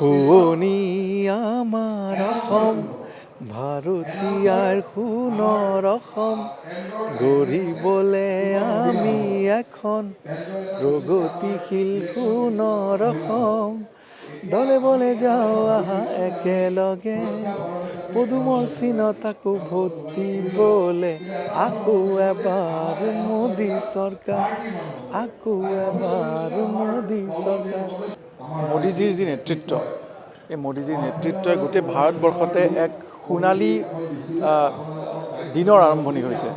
শুৱনি আমাৰ অসম ভাৰতীয়াৰ সোণৰ অসম গঢ়িবলে আমি এখন প্ৰগতিশীল সোণৰ অসম দলে বলে যাওঁ আহা একেলগে পদুমৰ চিনত আকৌ ভোট দিবলে আকৌ এবাৰ মোদী চৰকাৰ আকৌ এবাৰ মোদী চৰকাৰ। মোদীজীৰ যি নেতৃত্ব এই মোদীজীৰ নেতৃত্বই গোটেই ভাৰতবৰ্ষতে এক সোণালী দিনৰ আৰম্ভণি হৈছে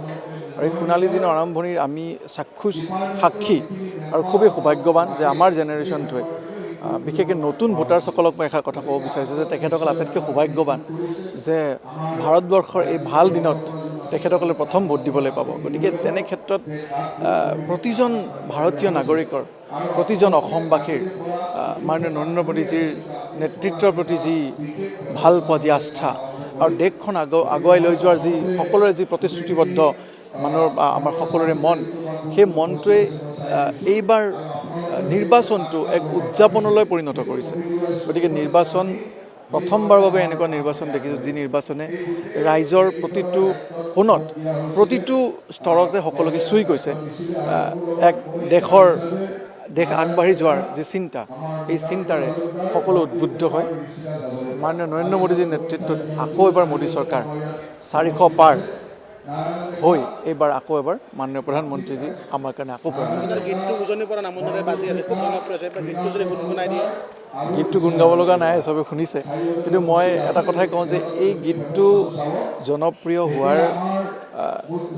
আৰু এই সোণালী দিনৰ আৰম্ভণিৰ আমি সাক্ষী আৰু খুবেই সৌভাগ্যৱান যে আমাৰ জেনেৰেশ্যনটোৱে বিশেষকৈ নতুন ভোটাৰসকলক মই এষাৰ কথা ক'ব বিচাৰিছোঁ যে তেখেতসকল আটাইতকৈ সৌভাগ্যৱান যে ভাৰতবৰ্ষৰ এই ভাল দিনত তেখেতসকলে প্ৰথম ভোট দিবলৈ পাব। গতিকে তেনে ক্ষেত্ৰত প্ৰতিজন ভাৰতীয় নাগৰিকৰ প্ৰতিজন অসমবাসীৰ মাননীয় নৰেন্দ্ৰ মোদীজীৰ নেতৃত্বৰ প্ৰতি যি ভাল পোৱা যি আস্থা আৰু দেশখন আগুৱাই লৈ যোৱাৰ যি সকলোৰে যি প্ৰতিশ্ৰুতিবদ্ধ মানুহৰ আমাৰ সকলোৰে মন সেই মনটোৱে এইবাৰ নিৰ্বাচনটো এক উদযাপনলৈ পৰিণত কৰিছে। গতিকে নিৰ্বাচন প্ৰথমবাৰৰ বাবে এনেকুৱা নিৰ্বাচন দেখিছোঁ যি নিৰ্বাচনে ৰাইজৰ প্ৰতিটো কোণত প্ৰতিটো স্তৰতে সকলোকে চুই গৈছে। এক দেশ আগবাঢ়ি যোৱাৰ যি চিন্তা এই চিন্তাৰে সকলো উদ্বুদ্ধ হয় মাননীয় নৰেন্দ্ৰ মোদীজীৰ নেতৃত্বত আকৌ এবাৰ মোদী চৰকাৰ 400 পাৰ হৈ এইবাৰ আকৌ এবাৰ মাননীয় প্ৰধানমন্ত্ৰীজী আমাৰ কাৰণে আকৌ গীতটো গুণ গাব লগা নাই, চবে শুনিছে, কিন্তু মই এটা কথাই কওঁ যে এই গীতটো জনপ্ৰিয় হোৱাৰ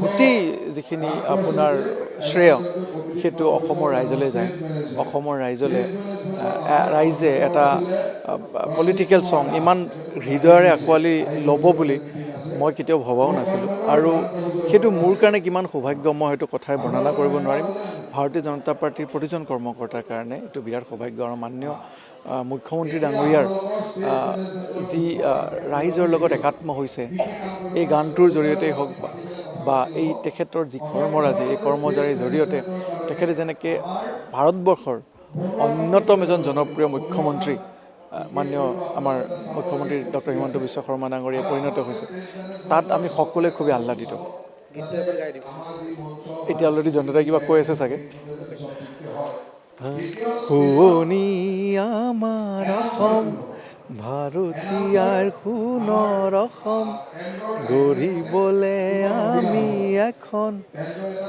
গোটেই যিখিনি আপোনাৰ শ্ৰেয় সেইটো অসমৰ ৰাইজলৈ যায়। অসমৰ ৰাইজে এটা পলিটিকেল ছং ইমান হৃদয়েৰে আঁকোৱালি ল'ব বুলি মই কেতিয়াও ভবাও নাছিলোঁ আৰু সেইটো মোৰ কাৰণে কিমান সৌভাগ্য মই হয়তো কথাৰে বৰ্ণনা কৰিব নোৱাৰিম। ভাৰতীয় জনতা পাৰ্টীৰ প্ৰতিজন কৰ্মকৰ্তাৰ কাৰণে এইটো বিৰাট সৌভাগ্য আৰু মাননীয় মুখ্যমন্ত্ৰী ডাঙৰীয়াৰ যি ৰাইজৰ লগত একাত্ম হৈছে এই গানটোৰ জৰিয়তেই হওক বা এই তেখেতৰ যি কৰ্মৰাজি এই কৰ্মজাৰীৰ জৰিয়তে তেখেতে যেনেকৈ ভাৰতবৰ্ষৰ অন্যতম এজন জনপ্ৰিয় মুখ্যমন্ত্ৰী মাননীয় আমাৰ মুখ্যমন্ত্ৰী ডক্টৰ হিমন্ত বিশ্ব শৰ্মা ডাঙৰীয়া পৰিণত হৈছে তাত আমি সকলোৱে খুবেই আহ্লাদিত। এতিয়া অলৰেডি জনতাই কিবা কৈ আছে চাগে। শুৱনি আমাৰ অসম ভাৰতীয়াৰ সোণৰ অসম গঢ়িবলে আমি এখন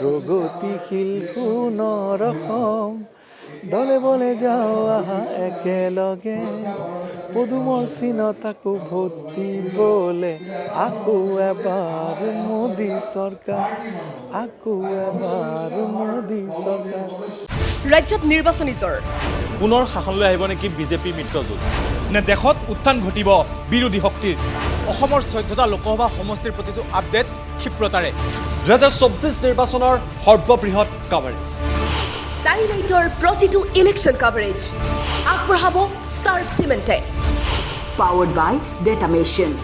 প্ৰগতিশীল সোণৰ অসম দলে বলে যাওঁ আহা একেলগে পদুমৰ চিনত আকৌ ভোট দিবলে আকৌ এবাৰ মোদী চৰকাৰ আকৌ এবাৰ মোদী চৰকাৰ। ৰাজ্যত নিৰ্বাচনী জ্বৰ পুনৰ শাসনলৈ আহিব নেকি বিজেপি মিত্ৰজোঁট নে দেশত উত্থান ঘটিব বিৰোধী শক্তিৰ? অসমৰ 14টা লোকসভা সমষ্টিৰ প্ৰতিটো আপডেট ক্ষিপ্ৰতাৰে 2024 নিৰ্বাচনৰ সৰ্ববৃহৎ কাভাৰেজ টাইলাইটৰ প্ৰতিটো ইলেকশ্যন কাভাৰেজ আগবঢ়াব star চিমেণ্টে। Powered by Data Machine.